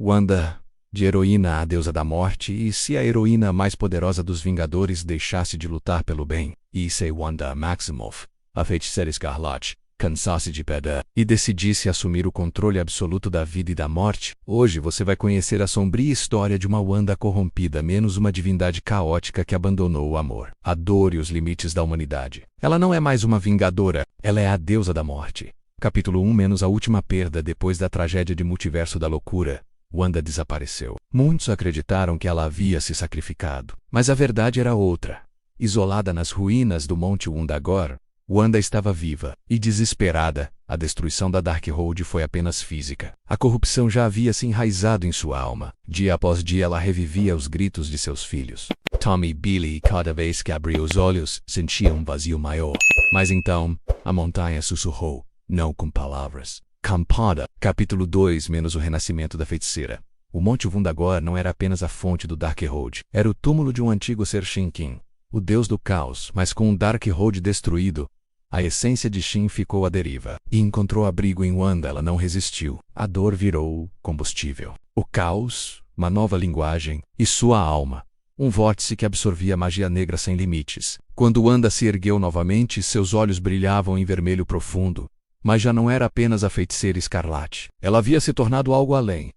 Wanda, de heroína à deusa da morte, e se a heroína mais poderosa dos Vingadores deixasse de lutar pelo bem, e se Wanda Maximoff, a feiticeira escarlate, cansasse de perder e decidisse assumir o controle absoluto da vida e da morte, hoje você vai conhecer a sombria história de uma Wanda corrompida, menos uma divindade caótica que abandonou o amor, a dor e os limites da humanidade. Ela não é mais uma vingadora, ela é a deusa da morte. Capítulo 1 menos a última perda depois da tragédia de Multiverso da Loucura. Wanda desapareceu. Muitos acreditaram que ela havia se sacrificado, mas a verdade era outra. Isolada nas ruínas do Monte Wundagore, Wanda estava viva e desesperada. A destruição da Darkhold foi apenas física. A corrupção já havia se enraizado em sua alma. Dia após dia ela revivia os gritos de seus filhos. Tommy e Billy, cada vez que abria os olhos, sentia um vazio maior. Mas então, a montanha sussurrou, não com palavras. Campada. Capítulo 2 menos o renascimento da feiticeira. O Monte Wundagore não era apenas a fonte do Darkhold. Era o túmulo de um antigo ser Shinkin, o deus do caos, mas com o Darkhold destruído, a essência de Shin ficou à deriva e encontrou abrigo em Wanda. Ela não resistiu. A dor virou combustível. O caos, uma nova linguagem, e sua alma, um vórtice que absorvia magia negra sem limites. Quando Wanda se ergueu novamente, seus olhos brilhavam em vermelho profundo, mas já não era apenas a feiticeira escarlate. Ela havia se tornado algo além.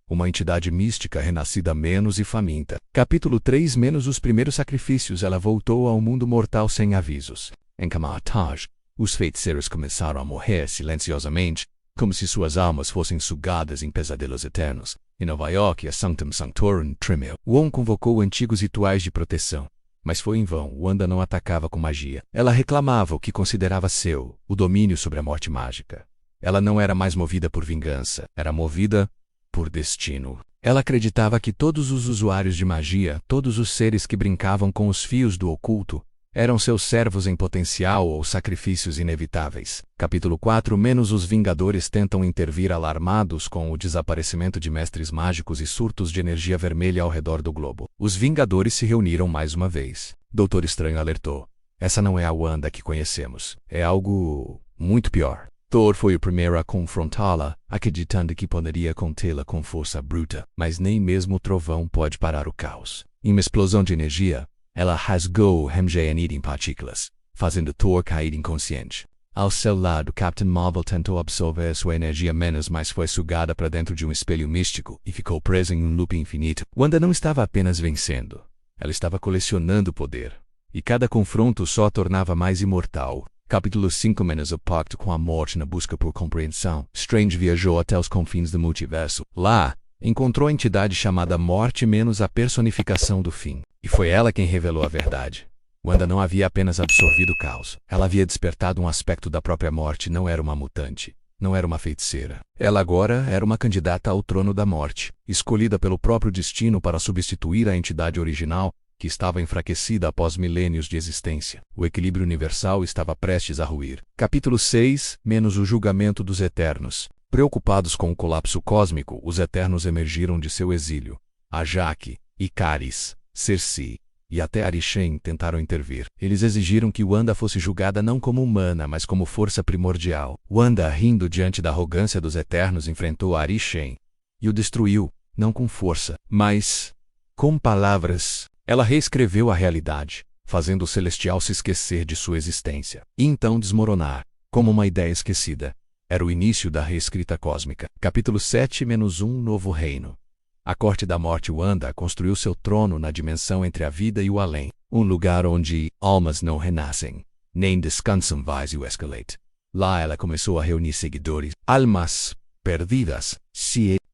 Uma entidade mística renascida menos e faminta. Capítulo 3 menos os primeiros sacrifícios. Ela voltou ao mundo mortal sem avisos. Em Kamar-Taj, os feiticeiros começaram a morrer silenciosamente, como se suas almas fossem sugadas em pesadelos eternos. Em Nova York, a Sanctum Sanctorum tremeu. Wong convocou antigos rituais de proteção, mas foi em vão. Wanda não atacava com magia. Ela reclamava o que considerava seu, o domínio sobre a morte mágica. Ela não era mais movida por vingança, era movida por destino. Ela acreditava que todos os usuários de magia, todos os seres que brincavam com os fios do oculto, eram seus servos em potencial ou sacrifícios inevitáveis. Capítulo 4 menos os Vingadores tentam intervir alarmados com o desaparecimento de mestres mágicos e surtos de energia vermelha ao redor do globo. Os Vingadores se reuniram mais uma vez. Doutor Estranho alertou. Essa não é a Wanda que conhecemos. É algo muito pior. Thor foi o primeiro a confrontá-la, acreditando que poderia contê-la com força bruta. Mas nem mesmo o trovão pode parar o caos. Em uma explosão de energia, ela rasgou o Mjolnir em partículas, fazendo Thor cair inconsciente. Ao seu lado, Captain Marvel tentou absorver sua energia mas foi sugada para dentro de um espelho místico e ficou presa em um loop infinito. Wanda não estava apenas vencendo, ela estava colecionando poder, e cada confronto só a tornava mais imortal. Capítulo 5 menos o pacto com a morte. Na busca por compreensão, Strange viajou até os confins do multiverso. Lá, encontrou a entidade chamada Morte menos a personificação do fim. E foi ela quem revelou a verdade. Wanda não havia apenas absorvido o caos. Ela havia despertado um aspecto da própria morte. Não era uma mutante. Não era uma feiticeira. Ela agora era uma candidata ao trono da morte, escolhida pelo próprio destino para substituir a entidade original, que estava enfraquecida após milênios de existência. O equilíbrio universal estava prestes a ruir. Capítulo 6 menos o julgamento dos Eternos. Preocupados com o colapso cósmico, os Eternos emergiram de seu exílio. Ajak, Ikaris, Sersi e até Arishem tentaram intervir. Eles exigiram que Wanda fosse julgada não como humana, mas como força primordial. Wanda, rindo diante da arrogância dos Eternos, enfrentou Arishem e o destruiu, não com força, mas com palavras. Ela reescreveu a realidade, fazendo o Celestial se esquecer de sua existência, e então desmoronar, como uma ideia esquecida. Era o início da reescrita cósmica. Capítulo 7 menos um novo reino. A Corte da Morte. Wanda construiu seu trono na dimensão entre a vida e o além, um lugar onde almas não renascem, nem descansam vazio escalate. Lá ela começou a reunir seguidores, almas perdidas,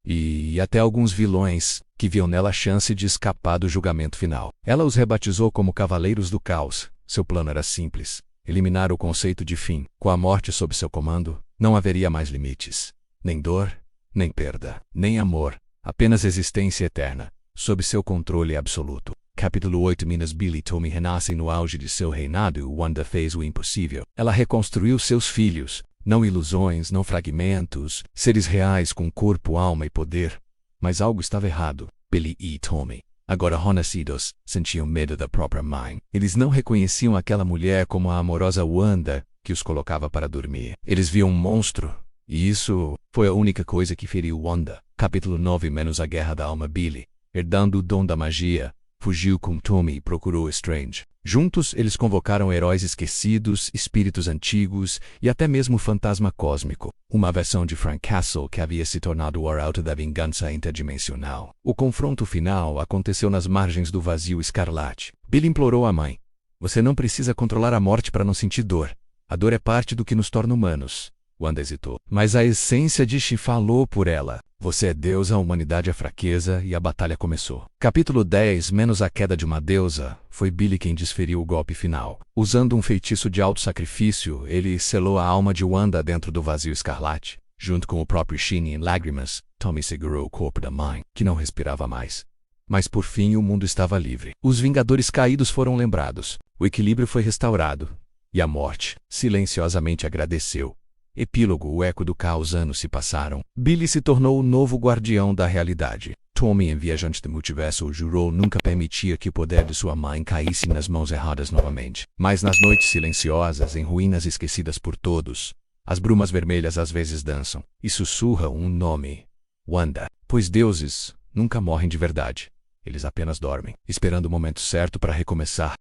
e até alguns vilões, que viam nela a chance de escapar do julgamento final. Ela os rebatizou como Cavaleiros do Caos. Seu plano era simples: eliminar o conceito de fim. Com a morte sob seu comando, não haveria mais limites. Nem dor, nem perda, nem amor. Apenas existência eterna, sob seu controle absoluto. Capítulo 8 Minas Billy e Tommy renascem no auge de seu reinado. Wanda fez o impossível. Ela reconstruiu seus filhos. Não ilusões, não fragmentos. Seres reais com corpo, alma e poder. Mas algo estava errado. Billy e Tommy, agora renascidos, sentiam medo da própria mãe. Eles não reconheciam aquela mulher como a amorosa Wanda que os colocava para dormir. Eles viam um monstro. E isso foi a única coisa que feriu Wanda. Capítulo 9 menos a Guerra da Alma. Billy, herdando o dom da magia, fugiu com Tommy e procurou Strange. Juntos, eles convocaram heróis esquecidos, espíritos antigos e até mesmo o fantasma cósmico, uma versão de Frank Castle que havia se tornado o arauto da vingança interdimensional. O confronto final aconteceu nas margens do vazio escarlate. Billy implorou à mãe: "Você não precisa controlar a morte para não sentir dor. A dor é parte do que nos torna humanos." Wanda hesitou. Mas a essência de She falou por ela. "Você é Deus, a humanidade é fraqueza", e a batalha começou. Capítulo 10 menos a queda de uma deusa. Foi Billy quem desferiu o golpe final. Usando um feitiço de auto-sacrifício, ele selou a alma de Wanda dentro do vazio escarlate. Junto com o próprio Sheen em lágrimas, Tommy segurou o corpo da mãe, que não respirava mais. Mas por fim o mundo estava livre. Os Vingadores caídos foram lembrados. O equilíbrio foi restaurado. E a morte silenciosamente agradeceu. Epílogo. O eco do caos. Anos se passaram. Billy se tornou o novo guardião da realidade. Tommy, em Viajante do Multiverso, jurou nunca permitir que o poder de sua mãe caísse nas mãos erradas novamente. Mas nas noites silenciosas, em ruínas esquecidas por todos, as brumas vermelhas às vezes dançam e sussurram um nome: Wanda. Pois deuses nunca morrem de verdade. Eles apenas dormem, esperando o momento certo para recomeçar.